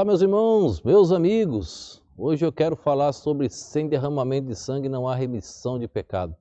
Olá, meus irmãos, meus amigos. Hoje eu quero falar sobre sem derramamento de sangue não há remissão de pecado.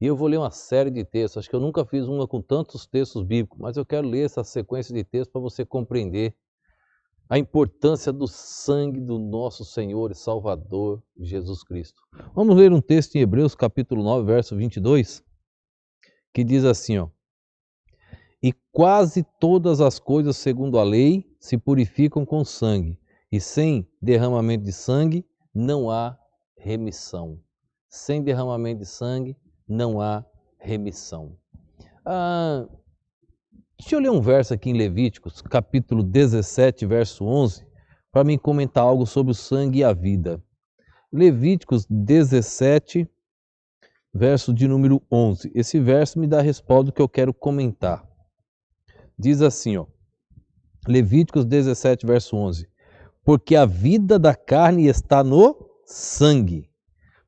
E eu vou ler uma série de textos. Acho que eu nunca fiz uma com tantos textos bíblicos, mas eu quero ler essa sequência de textos para você compreender a importância do sangue do nosso Senhor e Salvador Jesus Cristo. Vamos ler um texto em Hebreus capítulo 9, verso 22, que diz assim, ó: E quase todas as coisas segundo a lei se purificam com sangue, e sem derramamento de sangue não há remissão. Sem derramamento de sangue não há remissão. Deixa eu ler um verso aqui em Levíticos, capítulo 17, verso 11, para mim comentar algo sobre o sangue e a vida. Levíticos 17, verso de número 11. Esse verso me dá a resposta do que eu quero comentar. Diz assim, ó, Levíticos 17, verso 11. Porque a vida da carne está no sangue.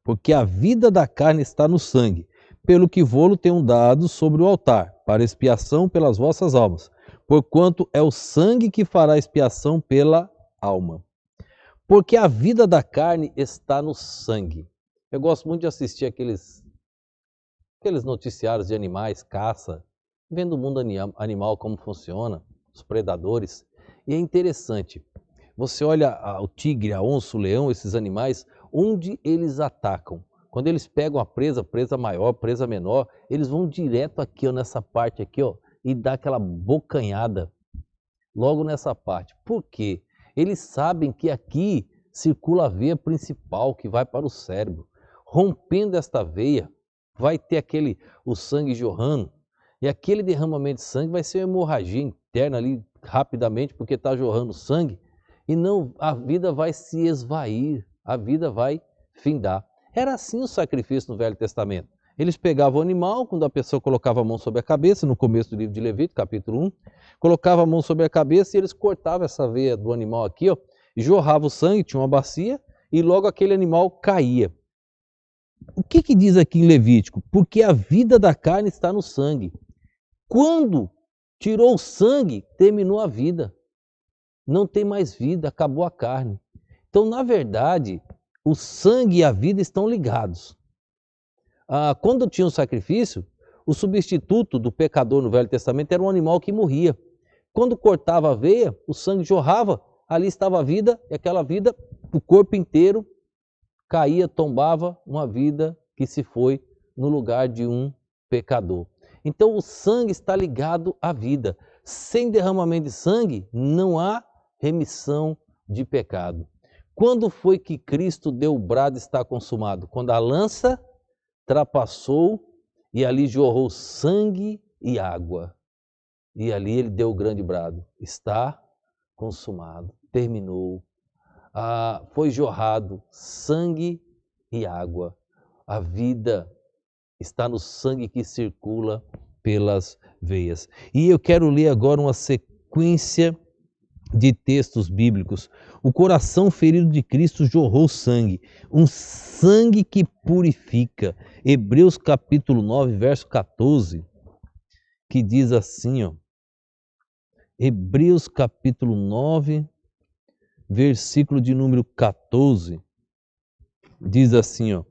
Porque a vida da carne está no sangue. Pelo que vô-lo tenho dado sobre o altar, para expiação pelas vossas almas. Porquanto é o sangue que fará expiação pela alma. Porque a vida da carne está no sangue. Eu gosto muito de assistir aqueles noticiários de animais, caça, vendo o mundo animal como funciona, os predadores. E é interessante, você olha o tigre, a onça, o leão, esses animais, onde eles atacam. Quando eles pegam a presa maior, presa menor, eles vão direto aqui, ó, nessa parte aqui, ó, e dá aquela bocanhada logo nessa parte. Por quê? Eles sabem que aqui circula a veia principal que vai para o cérebro. Rompendo esta veia, vai ter o sangue jorrando, e aquele derramamento de sangue vai ser uma hemorragia interna ali rapidamente, porque está jorrando sangue, e não, a vida vai se esvair, a vida vai findar. Era assim o sacrifício no Velho Testamento. Eles pegavam o animal, quando a pessoa colocava a mão sobre a cabeça, no começo do livro de Levítico, capítulo 1, colocava a mão sobre a cabeça e eles cortavam essa veia do animal aqui, ó, e jorrava o sangue, tinha uma bacia, e logo aquele animal caía. O que diz aqui em Levítico? Porque a vida da carne está no sangue. Quando tirou o sangue, terminou a vida. Não tem mais vida, acabou a carne. Então, na verdade, o sangue e a vida estão ligados. Quando tinha o sacrifício, o substituto do pecador no Velho Testamento era um animal que morria. Quando cortava a veia, o sangue jorrava, ali estava a vida, e aquela vida, o corpo inteiro caía, tombava, uma vida que se foi no lugar de um pecador. Então o sangue está ligado à vida. Sem derramamento de sangue não há remissão de pecado. Quando foi que Cristo deu o brado está consumado? Quando a lança trapassou e ali jorrou sangue e água. E ali ele deu o grande brado. Está consumado, terminou. Foi jorrado sangue e água. A vida está no sangue que circula pelas veias. E eu quero ler agora uma sequência de textos bíblicos. O coração ferido de Cristo jorrou sangue, um sangue que purifica. Hebreus capítulo 9, verso 14, que diz assim, ó. Hebreus capítulo 9, versículo de número 14, diz assim, ó: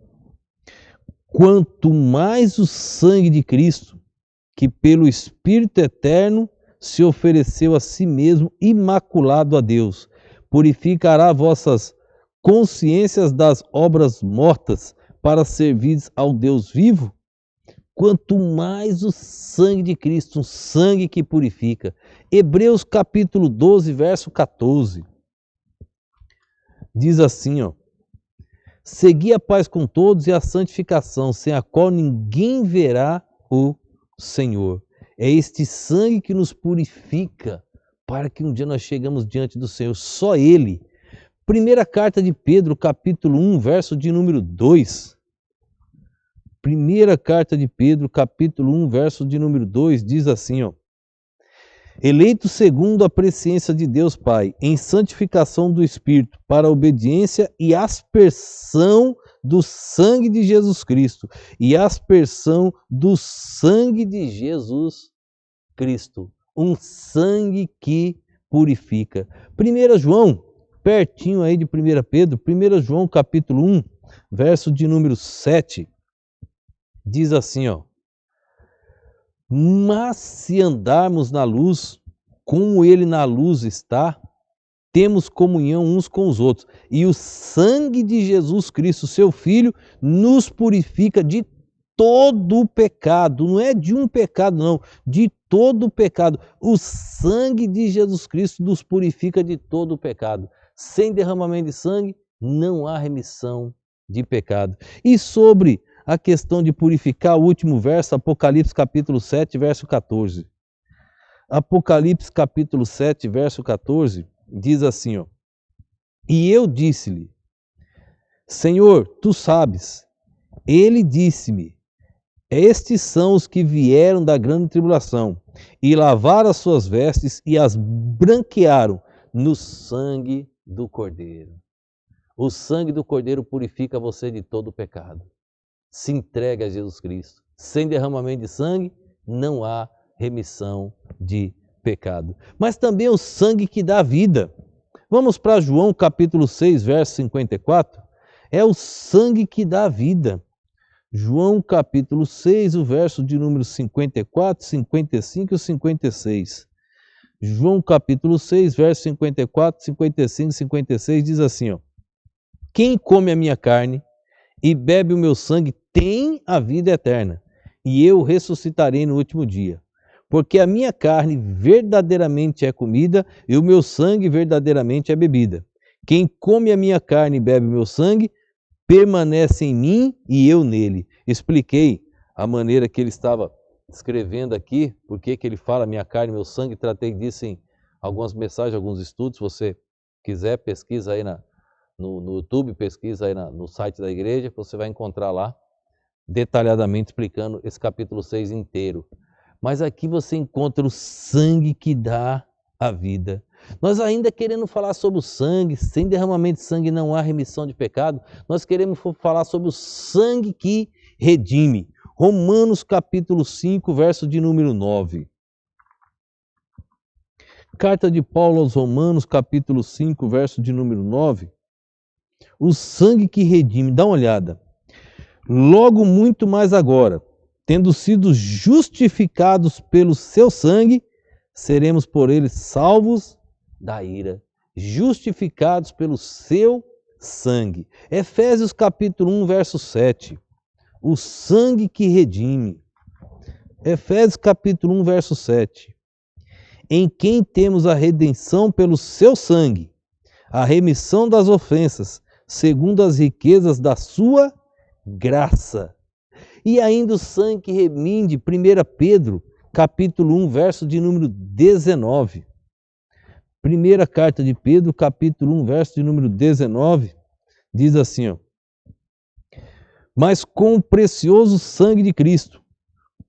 Quanto mais o sangue de Cristo, que pelo Espírito Eterno se ofereceu a si mesmo imaculado a Deus, purificará vossas consciências das obras mortas para servir ao Deus vivo? Quanto mais o sangue de Cristo, um sangue que purifica. Hebreus capítulo 12, verso 14. Diz assim, ó: Segui a paz com todos e a santificação, sem a qual ninguém verá o Senhor. É este sangue que nos purifica para que um dia nós chegamos diante do Senhor, só Ele. Primeira carta de Pedro, capítulo 1, verso de número 2. Primeira carta de Pedro, capítulo 1, verso de número 2, diz assim, ó: Eleito segundo a presciência de Deus Pai, em santificação do Espírito, para a obediência e aspersão do sangue de Jesus Cristo, e aspersão do sangue de Jesus Cristo, um sangue que purifica. 1 João pertinho aí de 1 Pedro, 1 João capítulo 1, verso de número 7, diz assim, ó: mas se andarmos na luz, como ele na luz está, temos comunhão uns com os outros. E o sangue de Jesus Cristo, seu Filho, nos purifica de todo o pecado. Não é de um pecado, não, de todo o pecado. O sangue de Jesus Cristo nos purifica de todo o pecado. Sem derramamento de sangue, não há remissão de pecado. E sobre a questão de purificar, o último verso, Apocalipse capítulo 7, verso 14. Apocalipse capítulo 7, verso 14, diz assim, ó: e eu disse-lhe, Senhor, tu sabes. Ele disse-me, estes são os que vieram da grande tribulação, e lavaram as suas vestes e as branquearam no sangue do Cordeiro. O sangue do Cordeiro purifica você de todo o pecado. Se entrega a Jesus Cristo. Sem derramamento de sangue, não há remissão de pecado. Mas também o sangue que dá vida. Vamos para João capítulo 6, verso 54. É o sangue que dá vida. João capítulo 6, o verso de número 54, 55 e 56. João capítulo 6, verso 54, 55 e 56 diz assim, ó: quem come a minha carne e bebe o meu sangue tem a vida eterna, e eu ressuscitarei no último dia. Porque a minha carne verdadeiramente é comida e o meu sangue verdadeiramente é bebida. Quem come a minha carne e bebe o meu sangue, permanece em mim e eu nele. Expliquei a maneira que ele estava escrevendo aqui, porque que ele fala minha carne e meu sangue, tratei disso em algumas mensagens, alguns estudos. Se você quiser, pesquisa aí no YouTube, pesquisa aí no site da igreja, você vai encontrar lá detalhadamente explicando esse capítulo 6 inteiro. Mas aqui você encontra o sangue que dá a vida. Nós ainda querendo falar sobre o sangue, sem derramamento de sangue não há remissão de pecado, nós queremos falar sobre o sangue que redime. Romanos capítulo 5, verso de número 9. Carta de Paulo aos Romanos, capítulo 5, verso de número 9. O sangue que redime, dá uma olhada. Logo muito mais agora, tendo sido justificados pelo seu sangue, seremos por ele salvos da ira. Justificados pelo seu sangue. Efésios capítulo 1, verso 7. O sangue que redime. Efésios capítulo 1, verso 7. Em quem temos a redenção pelo seu sangue, a remissão das ofensas, segundo as riquezas da sua graça. E ainda o sangue que reminde, 1 Pedro, capítulo 1, verso de número 19. Primeira carta de Pedro, capítulo 1, verso de número 19, diz assim, ó: mas com o precioso sangue de Cristo,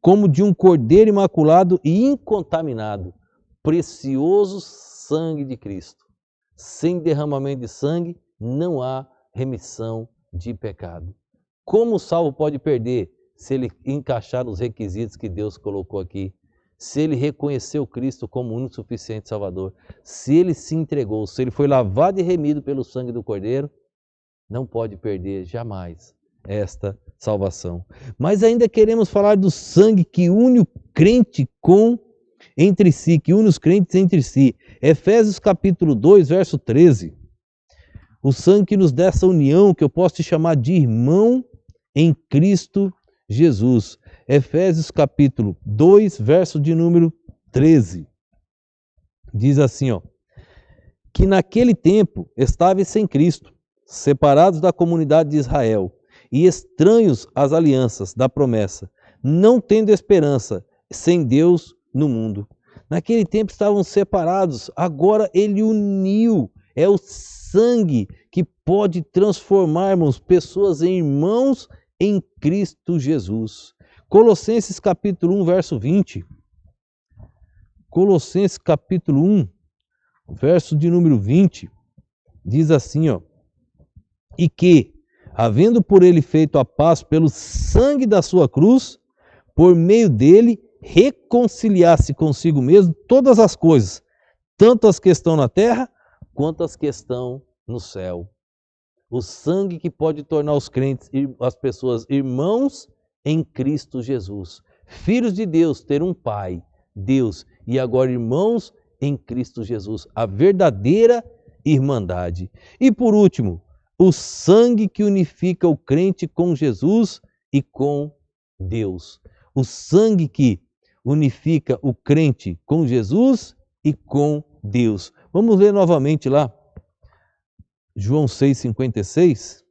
como de um cordeiro imaculado e incontaminado. Precioso sangue de Cristo. Sem derramamento de sangue, não há remissão de pecado. Como o salvo pode perder se ele encaixar nos requisitos que Deus colocou aqui? Se ele reconheceu Cristo como único suficiente Salvador, se ele se entregou, se ele foi lavado e remido pelo sangue do Cordeiro, não pode perder jamais esta salvação. Mas ainda queremos falar do sangue que une o crente entre si, que une os crentes entre si. Efésios capítulo 2, verso 13. O sangue que nos dá essa união, que eu posso te chamar de irmão em Cristo Jesus. Efésios capítulo 2, verso de número 13. Diz assim, ó: que naquele tempo estáveis sem Cristo, separados da comunidade de Israel e estranhos às alianças da promessa, não tendo esperança, sem Deus no mundo. Naquele tempo estavam separados, agora ele uniu. É o sangue que pode transformarmos pessoas em irmãos em Cristo Jesus. Colossenses capítulo 1, verso 20. Colossenses capítulo 1, verso de número 20, diz assim, ó: e que, havendo por ele feito a paz pelo sangue da sua cruz, por meio dele reconciliasse consigo mesmo todas as coisas, tanto as que estão na terra, quanto as que estão no céu. O sangue que pode tornar os crentes, as pessoas, irmãos em Cristo Jesus. Filhos de Deus, ter um Pai, Deus, e agora irmãos em Cristo Jesus. A verdadeira irmandade. E por último, o sangue que unifica o crente com Jesus e com Deus. O sangue que unifica o crente com Jesus e com Deus. Vamos ler novamente lá. João 6,56.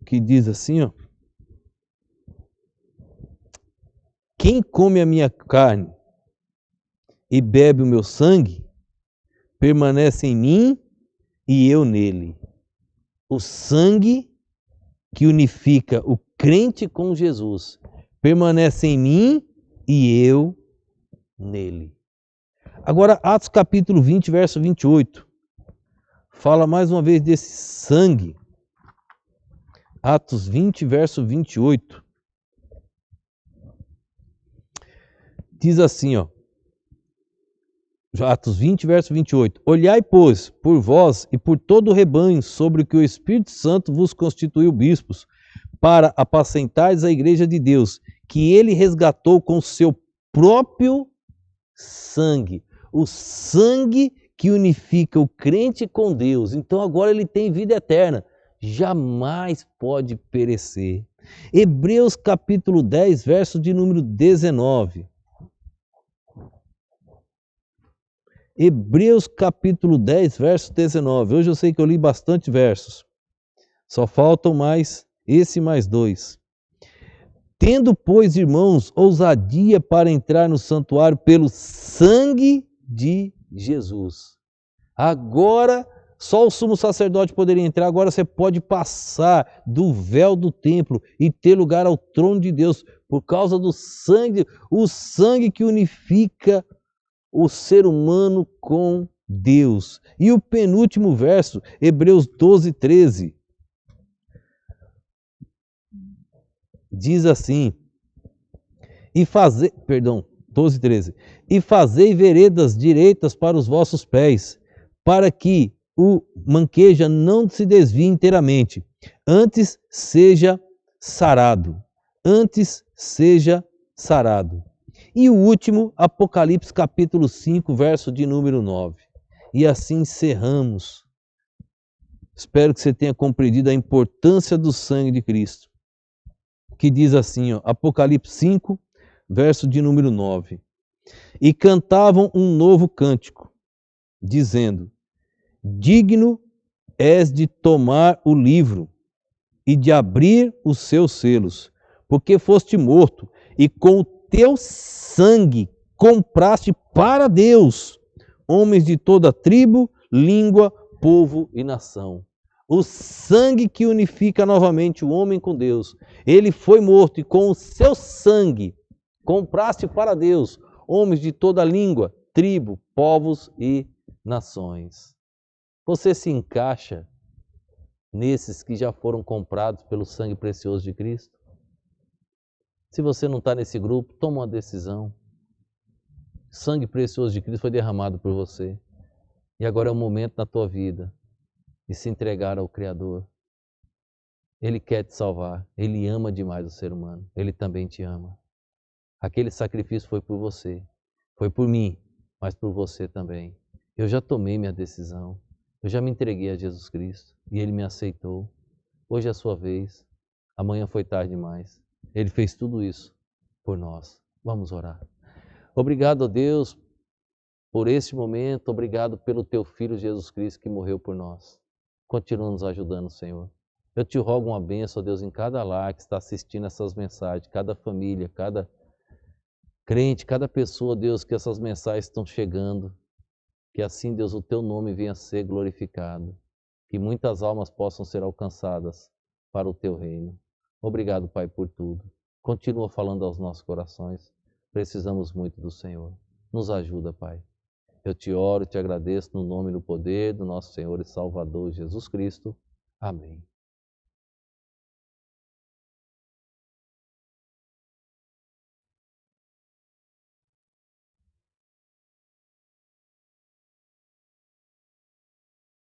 Que diz assim, ó. Quem come a minha carne e bebe o meu sangue, permanece em mim e eu nele. O sangue que unifica o crente com Jesus permanece em mim e eu nele. Agora, Atos capítulo 20, verso 28. Fala mais uma vez desse sangue. Atos 20, verso 28. Diz assim, ó. Atos 20, verso 28. Olhai, pois, por vós e por todo o rebanho sobre o que o Espírito Santo vos constituiu bispos, para apacentardes a igreja de Deus, que ele resgatou com seu próprio sangue. O sangue que unifica o crente com Deus. Então agora ele tem vida eterna. Jamais pode perecer. Hebreus capítulo 10, verso de número 19. Hebreus capítulo 10, verso 19. Hoje eu sei que eu li bastante versos. Só faltam mais esse mais dois. Tendo, pois, irmãos, ousadia para entrar no santuário pelo sangue de Jesus. Agora, só o sumo sacerdote poderia entrar, agora você pode passar do véu do templo e ter lugar ao trono de Deus por causa do sangue, o sangue que unifica o ser humano com Deus. E o penúltimo verso, Hebreus 12, 13. Diz assim, 12, 13. E fazei veredas direitas para os vossos pés, para que o manqueja não se desvie inteiramente, antes seja sarado. Antes seja sarado. E o último, Apocalipse capítulo 5, verso de número 9. E assim encerramos. Espero que você tenha compreendido a importância do sangue de Cristo. Que diz assim, ó, Apocalipse 5, verso de número 9. E cantavam um novo cântico, dizendo: digno és de tomar o livro e de abrir os seus selos, porque foste morto e com o teu sangue compraste para Deus homens de toda tribo, língua, povo e nação. O sangue que unifica novamente o homem com Deus. Ele foi morto e com o seu sangue compraste para Deus homens de toda língua, tribo, povos e nações. Você se encaixa nesses que já foram comprados pelo sangue precioso de Cristo? Se você não está nesse grupo, toma uma decisão. O sangue precioso de Cristo foi derramado por você. E agora é o momento na tua vida de se entregar ao Criador. Ele quer te salvar. Ele ama demais o ser humano. Ele também te ama. Aquele sacrifício foi por você. Foi por mim, mas por você também. Eu já tomei minha decisão. Eu já me entreguei a Jesus Cristo. E Ele me aceitou. Hoje é a sua vez. Amanhã foi tarde demais. Ele fez tudo isso por nós. Vamos orar. Obrigado a Deus por este momento. Obrigado pelo Teu Filho Jesus Cristo que morreu por nós. Continua nos ajudando, Senhor. Eu te rogo uma bênção, Deus, em cada lar que está assistindo essas mensagens, cada família, cada crente, cada pessoa, Deus, que essas mensagens estão chegando. Que assim, Deus, o Teu nome venha a ser glorificado. Que muitas almas possam ser alcançadas para o Teu reino. Obrigado, Pai, por tudo. Continua falando aos nossos corações. Precisamos muito do Senhor. Nos ajuda, Pai. Eu te oro e te agradeço no nome e no poder do nosso Senhor e Salvador Jesus Cristo. Amém.